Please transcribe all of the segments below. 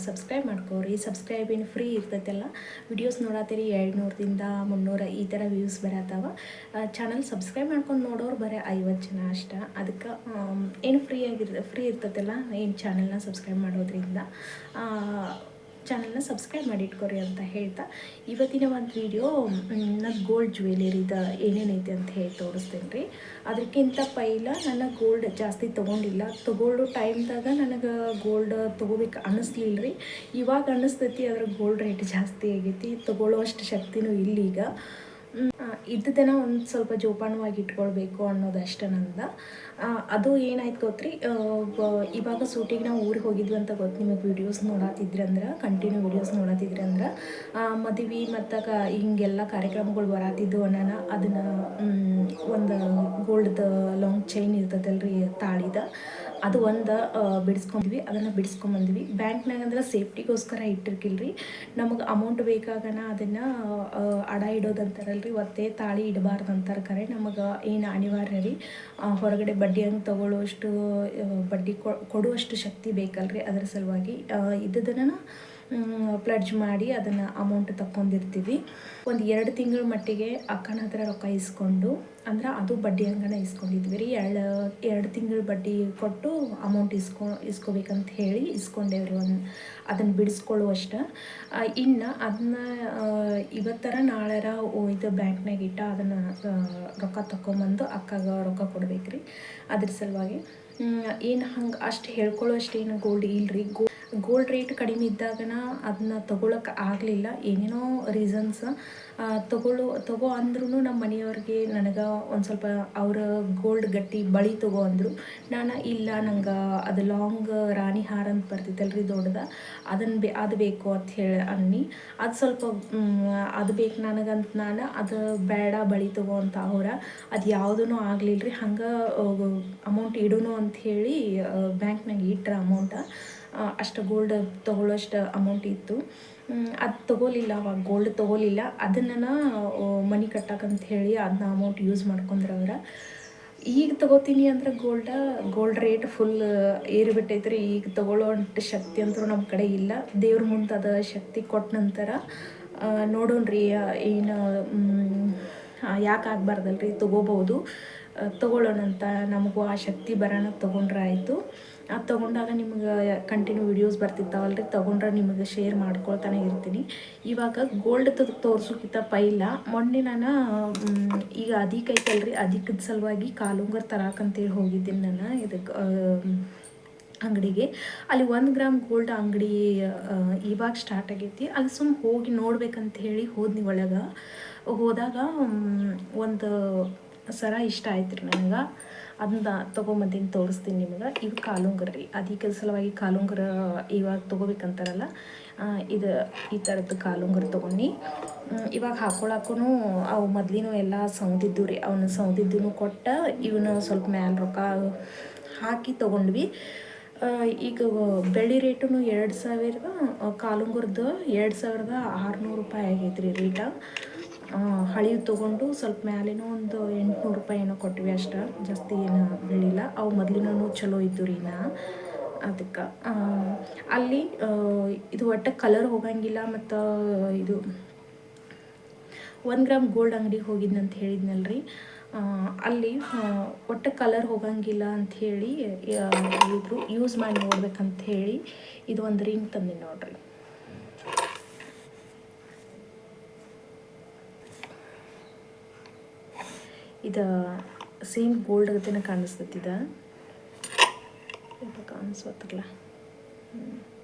Subscribe ಮಾಡ್ಕೋರಿ. Subscribe ಏನು free ಇರ್ತೈತೆಲ್ಲ. Videos ನೋಡತ್ತೀರಿ 200ದಿಂದ 300 ಈ ಥರ ವ್ಯೂಸ್ ಬರತ್ತವ. ಚಾನಲ್ ಸಬ್ಸ್ಕ್ರೈಬ್ ಮಾಡ್ಕೊಂಡು ನೋಡೋರು ಬರೀ 50 ಜನ ಅಷ್ಟೆ. ಅದಕ್ಕೆ ಏನು ಫ್ರೀ ಇರ್ತೈತೆಲ್ಲ, ಏನು ಚಾನಲ್ನ ಸಬ್ಸ್ಕ್ರೈಬ್ ಮಾಡೋದ್ರಿಂದ ಚಾನಲ್ನ ಸಬ್ಸ್ಕ್ರೈಬ್ ಮಾಡಿ ಇಟ್ಕೊರಿ ಅಂತ ಹೇಳ್ತಾ, ಇವತ್ತಿನ ಒಂದು ವಿಡಿಯೋ ನನ್ನ ಗೋಲ್ಡ್ ಜ್ಯುವೆಲರಿದ ಏನೇನೈತೆ ಅಂತ ಹೇಳಿ ತೋರಿಸ್ತೇನೆ ರೀ. ಅದಕ್ಕಿಂತ ಪೈಲ ನನ್ನ ಗೋಲ್ಡ್ ಜಾಸ್ತಿ ತೊಗೊಂಡಿಲ್ಲ. ತೊಗೊಳ್ಳೋ ಟೈಮ್ದಾಗ ನನಗೆ ಗೋಲ್ಡ್ ತೊಗೋಬೇಕು ಅನ್ನಿಸ್ಲಿಲ್ಲ ರೀ. ಇವಾಗ ಅನ್ನಿಸ್ತೈತಿ, ಅದ್ರ ಗೋಲ್ಡ್ ರೇಟ್ ಜಾಸ್ತಿ ಆಗೈತಿ. ತೊಗೊಳ್ಳೋ ಅಷ್ಟು ಶಕ್ತಿನೂ ಇಲ್ಲೀಗ. ಇದ್ದದನ್ನ ಒಂದು ಸ್ವಲ್ಪ ಜೋಪಾನವಾಗಿ ಇಟ್ಕೊಳ್ಬೇಕು ಅನ್ನೋದಷ್ಟೇ ನಂದು. ಅದು ಏನಾಯ್ತು ಗೊತ್ತ್ರಿ, ಇವಾಗ ಸೂಟಿಗೆ ನಾವು ಊರಿಗೆ ಹೋಗಿದ್ವಿ ಅಂತ ಗೊತ್ತು ನಿಮಗೆ. ವೀಡಿಯೋಸ್ ನೋಡತ್ತಿದ್ರಿ ಅಂದ್ರೆ, ಕಂಟಿನ್ಯೂ ವೀಡಿಯೋಸ್ ನೋಡತ್ತಿದ್ರಿ ಅಂದ್ರೆ, ಮದುವೆ ಮತ್ತು ಹಿಂಗೆಲ್ಲ ಕಾರ್ಯಕ್ರಮಗಳು ಬರತ್ತಿದ್ದು ಅನ್ನೋಣ. ಅದನ್ನು ಒಂದು ಗೋಲ್ಡ್ದು ಲಾಂಗ್ ಚೈನ್ ಇರ್ತದಲ್ರಿ ತಾಳಿದ, ಅದು ಒಂದು ಬಿಡಿಸ್ಕೊಂಡ್ವಿ. ಅದನ್ನು ಬಿಡಿಸ್ಕೊಂಬಂದ್ವಿ. ಬ್ಯಾಂಕ್ನಾಗ ಅಂದ್ರೆ ಸೇಫ್ಟಿಗೋಸ್ಕರ ಇಟ್ಟಿರ್ಕಿಲ್ರಿ. ನಮಗೆ ಅಮೌಂಟ್ ಬೇಕಾಗನ ಅದನ್ನು ಅಡ ಇಡೋದಂತಾರಲ್ರಿ, ಒತ್ತೆ ತಾಳಿ ಇಡಬಾರ್ದು ಅಂತಾರೆ. ಕರೆ ನಮಗೆ ಏನು ಅನಿವಾರ್ಯ ರೀ. ಹೊರಗಡೆ ಬಡ್ಡಿ ಹಂಗೆ ತೊಗೊಳ್ಳೋಷ್ಟು ಬಡ್ಡಿ ಕೊಡುವಷ್ಟು ಶಕ್ತಿ ಬೇಕಲ್ರಿ. ಅದರ ಸಲುವಾಗಿ ಇದ್ದದನ್ನು ಪ್ಲಡ್ಜ್ ಮಾಡಿ ಅದನ್ನು ಅಮೌಂಟ್ ತಕ್ಕೊಂಡಿರ್ತೀವಿ. ಒಂದು 2 ತಿಂಗಳ ಮಟ್ಟಿಗೆ ಅಕ್ಕನ ಹತ್ರ ರೊಕ್ಕ ಇಸ್ಕೊಂಡು, ಅಂದ್ರೆ ಅದು ಬಡ್ಡಿ ಹಂಗನ ಇಸ್ಕೊಂಡಿದ್ವಿ ರೀ. 2 ತಿಂಗಳ ಬಡ್ಡಿ ಕೊಟ್ಟು ಅಮೌಂಟ್ ಇಸ್ಕೋಬೇಕಂತ ಹೇಳಿ ಇಸ್ಕೊಂಡೇವ್ರಿ. ಅದನ್ನು ಬಿಡಿಸ್ಕೊಳ್ಳುವಷ್ಟು. ಇನ್ನು ಅದನ್ನ ಇವತ್ತರ ನಾಳೆರ ಇದು ಬ್ಯಾಂಕ್ನಾಗ ಇಟ್ಟ ಅದನ್ನು ರೊಕ್ಕ ತಗೊಂಬಂದು ಅಕ್ಕಗೆ ರೊಕ್ಕ ಕೊಡ್ಬೇಕ್ರಿ. ಅದ್ರ ಸಲುವಾಗಿ ಏನು ಹಂಗೆ ಅಷ್ಟು ಹೇಳ್ಕೊಳ್ಳೋ ಅಷ್ಟೇನು ಗೋಲ್ಡ್ ಇಲ್ಲರಿ. ಗೋಲ್ಡ್ ರೇಟ್ ಕಡಿಮೆ ಇದ್ದಾಗನ ಅದನ್ನ ತೊಗೊಳಕ್ಕೆ ಆಗಲಿಲ್ಲ. ಏನೇನೋ ರೀಸನ್ಸ್. ತಗೋ ಅಂದ್ರೂ ನಮ್ಮ ಮನೆಯವ್ರಿಗೆ ನನಗೆ ಒಂದು ಸ್ವಲ್ಪ ಅವ್ರ ಗೋಲ್ಡ್ ಗಟ್ಟಿ ಬಳಿ ತಗೋ ಅಂದರು. ನಾನು ಇಲ್ಲ, ನಂಗೆ ಅದು ಲಾಂಗ್ ರಾಣಿ ಹಾರ ಅಂತ ಬರ್ತಿತ್ತಲ್ರಿ ದೊಡ್ಡದ, ಅದು ಬೇಕು ಅಂತ ಹೇಳಿ ಅನ್ನಿ. ಅದು ಸ್ವಲ್ಪ ಅದು ಬೇಕು ನನಗಂತ ನಾನು, ಅದು ಬೇಡ ಬಳಿ ತಗೋ ಅಂತ ಅದು ಯಾವುದೂ ಆಗಲಿಲ್ಲ ರೀ. ಹಂಗೆ ಅಮೌಂಟ್ ಇಡೋನು ಅಂಥೇಳಿ ಬ್ಯಾಂಕ್ನಾಗ ಇಟ್ಟರೆ ಅಮೌಂಟ ಅಷ್ಟು ಗೋಲ್ಡ್ ತೊಗೊಳ್ಳೋಷ್ಟು ಅಮೌಂಟ್ ಇತ್ತು. ಅದು ತೊಗೋಲಿಲ್ಲ, ಅವಾಗ ಗೋಲ್ಡ್ ತೊಗೋಲಿಲ್ಲ. ಅದನ್ನು ಮನಿ ಕಟ್ಟಕ್ಕಂತ ಹೇಳಿ ಅದನ್ನ ಅಮೌಂಟ್ ಯೂಸ್ ಮಾಡ್ಕೊಂಡ್ರೆ ಈಗ ತೊಗೋತೀನಿ ಅಂದ್ರೆ ಗೋಲ್ಡ್ ರೇಟ್ ಫುಲ್ ಏರಿಬಿಟ್ಟೈತೆ ರೀ. ಈಗ ತೊಗೊಳ್ಳೋ ಅಂಥ ಶಕ್ತಿ ಅಂತೂ ನಮ್ಮ ಕಡೆ ಇಲ್ಲ. ದೇವ್ರ ಮುಂದೆ ಅದು ಶಕ್ತಿ ಕೊಟ್ಟ ನಂತರ ನೋಡೋಣ್ರಿ. ಏನು ಯಾಕೆ ಆಗಬಾರ್ದಲ್ರಿ, ತೊಗೋಬೋದು. ತೊಗೊಳ್ಳೋಣಂತ, ನಮಗೂ ಆ ಶಕ್ತಿ ಬರೋಣ, ತೊಗೊಂಡ್ರೆ ಆಯಿತು. ಅದು ತೊಗೊಂಡಾಗ ನಿಮ್ಗೆ ಕಂಟಿನ್ಯೂ ವೀಡಿಯೋಸ್ ಬರ್ತಿರ್ತಾವಲ್ರಿ, ತೊಗೊಂಡ್ರೆ ನಿಮಗೆ ಶೇರ್ ಮಾಡ್ಕೊಳ್ತಾನೆ ಇರ್ತೀನಿ. ಇವಾಗ ಗೋಲ್ಡ್ ತೋರ್ಸೋಕ್ಕಿಂತ ಪೈಲ ಮೊನ್ನೆ ನಾನು ಈಗ ಐತಲ್ರಿ, ಅದಕ್ಕದ ಸಲುವಾಗಿ ಕಾಲುಂಗರ್ ತರಾಕಂತೇಳಿ ಹೋಗಿದ್ದೀನಿ ನಾನು ಇದಕ್ಕೆ ಅಂಗಡಿಗೆ. ಅಲ್ಲಿ 1 ಗ್ರಾಮ್ ಗೋಲ್ಡ್ ಅಂಗಡಿ ಇವಾಗ ಸ್ಟಾರ್ಟ್ ಆಗೈತಿ. ಅಲ್ಲಿ ಹೋಗಿ ನೋಡ್ಬೇಕಂತ ಹೇಳಿ ಹೋದ್ನಿ. ಒಳಗೆ ಹೋದಾಗ ಒಂದು ಸರ ಇಷ್ಟ ಆಯ್ತು ರೀ ನನಗೆ. ಅದನ್ನ ತೊಗೊಂಬಂದಿನ ತೋರಿಸ್ತೀನಿ ನಿಮ್ಗೆ. ಇವು ಕಾಲುಂಗರ ರೀ. ಅದಕ್ಕೆ ಸಲುವಾಗಿ ಕಾಲುಂಗರ ಇವಾಗ ತೊಗೋಬೇಕಂತಾರಲ್ಲ, ಈ ಥರದ್ದು ಕಾಲುಂಗರ ತೊಗೊಂಡು ಇವಾಗ ಹಾಕೊಳಕ್ಕೂ ಅವು ಮೊದಲಿನೂ ಎಲ್ಲ ಸೌದಿದ್ದು ರೀ. ಅವನ್ನ ಸೌದಿದ್ದೂ ಕೊಟ್ಟ ಇವನ್ನ ಸ್ವಲ್ಪ ಮ್ಯಾಲೆ ರೊಕ್ಕ ಹಾಕಿ ತೊಗೊಂಡ್ವಿ. ಈಗ ಬೆಳ್ಳಿ ರೇಟು 2000, ಕಾಲುಂಗರದ್ದು 2600 ರೂಪಾಯಿ ಆಗೈತೆ ರೀ ರೇಟ. ಹಳಿವು ತೊಗೊಂಡು ಸ್ವಲ್ಪ ಮ್ಯಾಲೇನೋ ಒಂದು 800 ರೂಪಾಯಿ ಏನೋ ಕೊಟ್ವಿ ಅಷ್ಟೇ, ಜಾಸ್ತಿ ಏನು ಬೆಳಿಲ್ಲ. ಅವು ಮೊದಲಿನೂ ಚಲೋ ಇದ್ದು ರೀ. ಅದಕ್ಕೆ ಅಲ್ಲಿ ಇದು ಒಟ್ಟು ಕಲರ್ ಹೋಗಂಗಿಲ್ಲ. ಮತ್ತು ಇದು 1 ಗ್ರಾಮ್ ಗೋಲ್ಡ್ ಅಂಗಡಿಗೆ ಹೋಗಿದ್ನಂತ ಹೇಳಿದ್ನಲ್ರಿ, ಅಲ್ಲಿ ಒಟ್ಟು ಕಲರ್ ಹೋಗಂಗಿಲ್ಲ ಅಂಥೇಳಿ ಇದ್ರು. ಯೂಸ್ ಮಾಡಿ ನೋಡ್ಬೇಕಂತ ಹೇಳಿ ಇದು ಒಂದು ರಿಂಗ್ ತಂದೆ ನೋಡ್ರಿ. ಇದು ಸೇಮ್ ಗೋಲ್ಡ್ ಗತೆನ ಕಾಣಿಸ್ತೈತಿ. ಕಾಣಿಸ್ವತ್ತಲ್ಲ,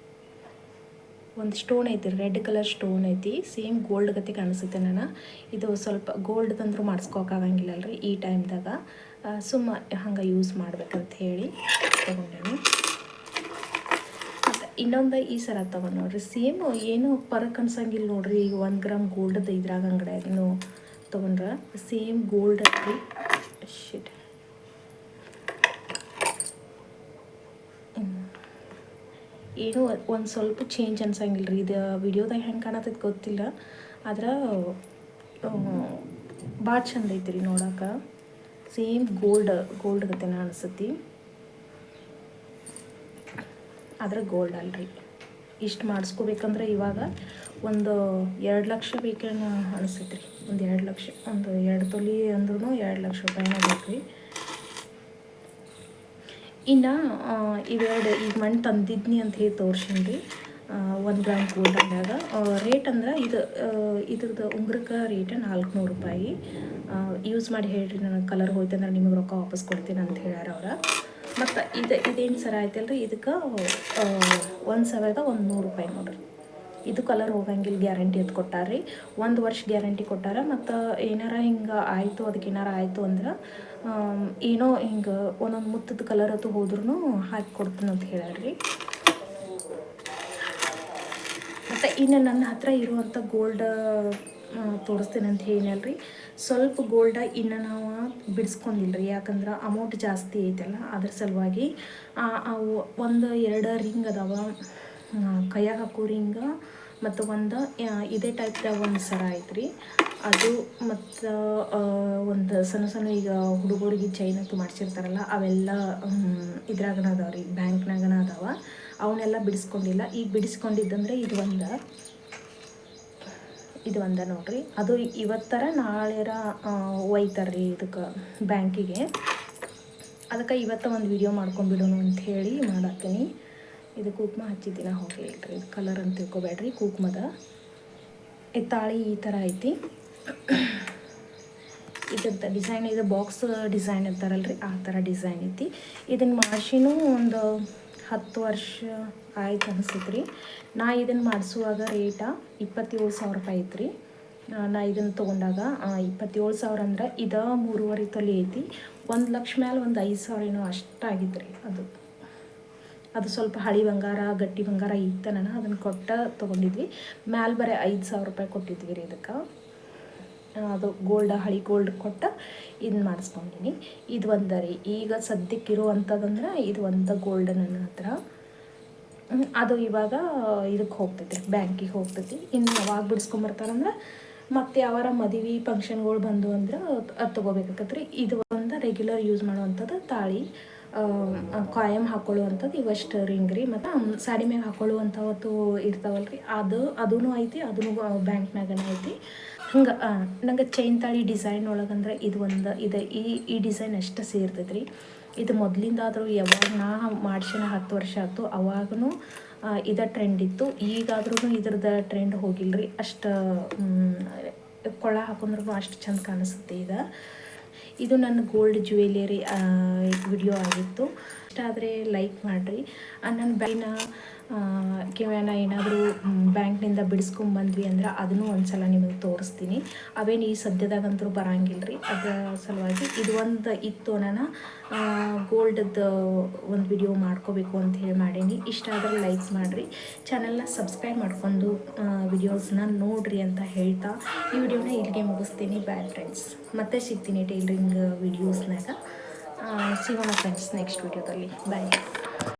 ಒಂದು ಸ್ಟೋನ್ ಐತಿ, ರೆಡ್ ಕಲರ್ ಸ್ಟೋನ್ ಐತಿ. ಸೇಮ್ ಗೋಲ್ಡ್ ಗತೆ ಕಾಣಿಸುತ್ತೆ. ನಾನು ಇದು ಸ್ವಲ್ಪ ಗೋಲ್ಡ್ ತಂದರೂ ಮಾಡಿಸ್ಕೋಕ್ಕಾಗಂಗಿಲ್ಲಲ್ರಿ ಈ ಟೈಮ್ದಾಗ. ಸುಮ್ಮ ಹಂಗೆ ಯೂಸ್ ಮಾಡ್ಬೇಕಂತ ಹೇಳಿ ತೊಗೊಂಡೇನು. ಮತ್ತು ಇನ್ನೊಂದು ಈ ಸರ ತೊಗೊಂಡು ನೋಡ್ರಿ. ಸೇಮ್ ಏನು ಪರಕ್ ಅನ್ಸಂಗಿಲ್ಲ ನೋಡ್ರಿ. ಈಗ 1 ಗ್ರಾಮ್ ಗೋಲ್ಡ್ದು ಇದ್ರಾಗ ಅಂಗಡಿಯಾಗಿನೂ ತೊಗೊಂಡ್ರೆ ಸೇಮ್ ಗೋಲ್ಡ್ ಐತಿ. ಶಿಟ್, ಏನೋ ಒಂದು ಸ್ವಲ್ಪ ಚೇಂಜ್ ಅನ್ಸಂಗಿಲ್ಲ ರೀ. ಇದು ವಿಡಿಯೋದಾಗ ಹೆಂಗೆ ಕಾಣತೈತೆ ಗೊತ್ತಿಲ್ಲ, ಆದ್ರೆ ಭಾಳ ಚಂದ ಐತಿ ರೀ ನೋಡೋಕೆ. ಸೇಮ್ ಗೋಲ್ಡ್ ಗತೆನ ಅನಿಸ್ತೈತಿ, ಆದ್ರೆ ಗೋಲ್ಡ್ ಅಲ್ರಿ. ಇಷ್ಟು ಮಾಡಿಸ್ಕೋಬೇಕಂದ್ರೆ ಇವಾಗ ಒಂದು 2 ಲಕ್ಷ ಬೇಕೇನೋ ಅನಿಸ್ತೈತೆ ರೀ. ಒಂದು 2 ಲಕ್ಷ, ಒಂದು 2 ತೊಲಿ ಅಂದ್ರೂ 2 ಲಕ್ಷ ರೂಪಾಯಿನ ಬೇಕು ರೀ. ಇನ್ನು ಇವೆರಡು ಈಗ ಮಣ್ಣು ತಂದಿದ್ನಿ ಅಂತ ಹೇಳಿ ತೋರ್ಸೀನಿ ರೀ. 1 ಗ್ರಾಮ್ ಗೋಲ್ಡ್ ಅಂದಾಗ ರೇಟ್ ಅಂದ್ರೆ ಇದ್ರದ್ದು ಉಂಗುರಕ್ಕೆ ರೇಟ್ 400 ರೂಪಾಯಿ. ಯೂಸ್ ಮಾಡಿ ಹೇಳ್ರಿ, ನನಗೆ ಕಲರ್ ಹೋಯ್ತು ಅಂದ್ರೆ ನಿಮಗೆ ರೊಕ್ಕ ವಾಪಸ್ ಕೊಡ್ತೀನಿ ಅಂತ ಹೇಳ್ಯಾರ ಅವ್ರು. ಮತ್ತು ಇದೇನು ಸರ ಆಯ್ತಲ್ರಿ, ಇದಕ್ಕೆ 1,100 ರೂಪಾಯಿ ನೋಡ್ರಿ. ಇದು ಕಲರ್ ಹೋಗಂಗಿಲ್ಲ, ಗ್ಯಾರಂಟಿ ಅಂತ ಕೊಟ್ಟಾರ್ರಿ. 1 ವರ್ಷ ಗ್ಯಾರಂಟಿ ಕೊಟ್ಟಾರ. ಮತ್ತು ಏನಾರ ಹಿಂಗೆ ಆಯಿತು, ಅದಕ್ಕೆ ಏನಾರ ಆಯಿತು ಅಂದ್ರೆ ಏನೋ ಹಿಂಗೆ ಒಂದೊಂದು ಮುತ್ತದ ಕಲರ್ ಅದು ಹೋದ್ರೂ ಹಾಕಿ ಕೊಡ್ತೀನಿ ಅಂತ ಹೇಳ್ಯಾರ್ರಿ. ಮತ್ತು ಇನ್ನು ನನ್ನ ಹತ್ರ ಇರುವಂಥ ಗೋಲ್ಡ್ ತೋರಿಸ್ತೀನಿ ಅಂತ ಏನಲ್ರಿ. ಸ್ವಲ್ಪ ಗೋಲ್ಡ ಇನ್ನು ನಾವು ಬಿಡಿಸ್ಕೊಂಡಿಲ್ಲ ರೀ, ಯಾಕಂದ್ರೆ ಅಮೌಂಟ್ ಜಾಸ್ತಿ ಐತಲ್ಲ, ಅದ್ರ ಸಲುವಾಗಿ ಅವು 1-2 ರಿಂಗ್ ಅದಾವ, ಕೈಯಾಗ ಹಾಕೋ ರಿಂಗ, ಮತ್ತು ಒಂದು ಇದೇ ಟೈಪ್ದಾಗ ಒಂದು ಸರ ಐತ್ರಿ ಅದು. ಮತ್ತು ಒಂದು ಸಣ್ಣ ಈಗ ಹುಡುಗರಿಗೆ ಚೈನ್ ಅಂತೂ ಮಾಡಿಸಿರ್ತಾರಲ್ಲ, ಅವೆಲ್ಲ ಇದ್ರಾಗನ ಅದಾವ ರೀ, ಬ್ಯಾಂಕ್ನಾಗನ ಅದಾವ. ಅವನ್ನೆಲ್ಲ ಬಿಡಿಸ್ಕೊಂಡಿಲ್ಲ. ಈಗ ಬಿಡಿಸ್ಕೊಂಡಿದ್ದಂದ್ರೆ ಇದು ಒಂದು ನೋಡ್ರಿ. ಅದು ಇವತ್ತರ ನಾಳೆರ ಒಯ್ತಾರ್ರಿ ಇದಕ್ಕೆ ಬ್ಯಾಂಕಿಗೆ. ಅದಕ್ಕೆ ಇವತ್ತು ಒಂದು ವಿಡಿಯೋ ಮಾಡ್ಕೊಂಬಿಡೋಣ ಅಂಥೇಳಿ ಮಾಡತ್ತೀನಿ. ಇದು ಕುಂಕುಮ ಹಚ್ಚಿದ್ದೀನ ಹೋಗಿ ಹೇಳ್ರಿ, ಕಲರ್ ಅಂತ ತಿಳ್ಕೊಬೇಡ್ರಿ. ಕುಂಕುಮದ ತಾಳಿ ಈ ಥರ ಐತಿ. ಇದ್ರದ್ದು ಡಿಸೈನ್, ಇದು ಬಾಕ್ಸ್ ಡಿಸೈನ್ ಅಂತಾರಲ್ರಿ, ಆ ಥರ ಡಿಸೈನ್ ಐತಿ. ಇದನ್ನು ಮಾಡಿಸಿನೂ ಒಂದು 10 ವರ್ಷ ಆಯ್ತು ಅನಿಸ್ತೈತೆ ರೀ. ನಾ ಇದನ್ನು ಮಾಡಿಸುವಾಗ ರೇಟ 27,000 ರೂಪಾಯಿ ಐತ್ರಿ. ನಾ ಇದನ್ನು ತೊಗೊಂಡಾಗ 27,000 ಅಂದ್ರೆ ಇದು 3.5 ತೊಲೆ ಐತಿ. 1 ಲಕ್ಷ ಮೇಲೆ ಒಂದು 5,000 ಏನೋ ಅಷ್ಟಾಗಿತ್ತು ರೀ. ಅದು ಸ್ವಲ್ಪ ಹಳಿ ಬಂಗಾರ, ಗಟ್ಟಿ ಬಂಗಾರ ಇತ್ತು, ನಾನು ಅದನ್ನು ತೊಗೊಂಡಿದ್ವಿ. ಮ್ಯಾಲೆ ಬರೀ 5,000 ರೂಪಾಯಿ ಕೊಟ್ಟಿದ್ವಿ ರೀ ಇದಕ್ಕೆ. ಅದು ಹಳಿ ಗೋಲ್ಡ್ ಕೊಟ್ಟು ಇದನ್ನ ಮಾಡಿಸ್ಕೊಂಡಿನಿ. ಇದು ಒಂದು ರೀ ಈಗ ಸದ್ಯಕ್ಕಿರುವಂಥದ್ದಂದ್ರೆ ಇದು ಒಂದು ಗೋಲ್ಡ್ ನನ್ನ ಹತ್ರ. ಅದು ಇವಾಗ ಇದಕ್ಕೆ ಹೋಗ್ತೈತಿ, ಬ್ಯಾಂಕಿಗೆ ಹೋಗ್ತೈತಿ. ಇನ್ನು ಯಾವಾಗ ಬಿಡಿಸ್ಕೊಂಬರ್ತಾರಂದ್ರೆ ಮತ್ತು ಯಾವಾರ ಮದುವೆ ಫಂಕ್ಷನ್ಗಳು ಬಂದು ಅಂದ್ರೆ ಅದು ತೊಗೋಬೇಕಾಗತ್ರಿ. ಇದು ಒಂದು ರೆಗ್ಯುಲರ್ ಯೂಸ್ ಮಾಡುವಂಥದ್ದು ತಾಳಿ, ಕಾಯಂ ಹಾಕೊಳ್ಳುವಂಥದ್ದು ಇವಷ್ಟು ರಿಂಗ್ ರೀ. ಮತ್ತು ಸಾಡಿ ಮ್ಯಾಗ ಹಾಕೊಳ್ಳುವಂಥವತ್ತು ಇರ್ತಾವಲ್ರಿ, ಅದೂ ಐತಿ, ಅದೂ ಬ್ಯಾಂಕ್ನಾಗನ ಐತಿ. ಹಂಗೆ ನಂಗೆ ಚೈನ್ ತಾಳಿ ಡಿಸೈನ್ ಒಳಗಂದ್ರೆ ಈ ಡಿಸೈನ್ ಅಷ್ಟು ಸೇರ್ತೈತೆ ರೀ. ಇದು ಮೊದಲಿಂದಾದರೂ ಯಾವಾಗ ನಾ ಮಾಡ್ಸಿನ 10 ವರ್ಷ ಆಯ್ತು, ಅವಾಗೂ ಇದೇ ಟ್ರೆಂಡ್ ಇತ್ತು. ಈಗಾದ್ರೂ ಇದ್ರದ್ದು ಟ್ರೆಂಡ್ ಹೋಗಿಲ್ಲ ರೀ. ಅಷ್ಟು ಕೊಳ ಹಾಕೊಂಡ್ರೂ ಅಷ್ಟು ಚಂದ ಕಾಣಿಸುತ್ತೆ. ಇದು ನನ್ನ ಗೋಲ್ಡ್ ಜ್ಯುವೆಲರಿ ವಿಡಿಯೋ ಆಗಿತ್ತು. ಇಷ್ಟಾದರೆ ಲೈಕ್ ಮಾಡಿರಿ. ನನ್ನ ಬ್ಯಾಂಕಿನ ಕಿವ್ಯಾನ ಏನಾದರೂ ಬ್ಯಾಂಕ್ನಿಂದ ಬಿಡಿಸ್ಕೊಂಬಂದ್ವಿ ಅಂದ್ರೆ ಅದನ್ನು ಒಂದು ಸಲ ನಿಮಗೆ ತೋರಿಸ್ತೀನಿ. ಅವೇನು ಈ ಸದ್ಯದಾಗಂತೂ ಬರೋಂಗಿಲ್ಲ ರೀ. ಅದರ ಸಲುವಾಗಿ ಇದು ಒಂದು ಇತ್ತು, ನಾನು ಗೋಲ್ಡದ್ದು ಒಂದು ವಿಡಿಯೋ ಮಾಡ್ಕೋಬೇಕು ಅಂತ ಹೇಳಿ ಮಾಡೀನಿ. ಇಷ್ಟ ಆದರೆ ಲೈಕ್ ಮಾಡಿರಿ, ಚಾನಲ್ನ ಸಬ್ಸ್ಕ್ರೈಬ್ ಮಾಡ್ಕೊಂಡು ವಿಡಿಯೋಸ್ನ ನೋಡಿರಿ ಅಂತ ಹೇಳ್ತಾ ಈ ವಿಡಿಯೋನ ಇಲ್ಲಿಗೆ ಮುಗಿಸ್ತೀನಿ. ಬಾಯ್ ಫ್ರೆಂಡ್ಸ್, ಮತ್ತೆ ಸಿಗ್ತೀನಿ ಟೈಲರಿಂಗ್ ವಿಡಿಯೋಸ್ನಾಗ. ಸಿಗೋಣ ಫ್ರೆಂಡ್ಸ್ ನೆಕ್ಸ್ಟ್ ವಿಡಿಯೋದಲ್ಲಿ. ಬಾಯ್.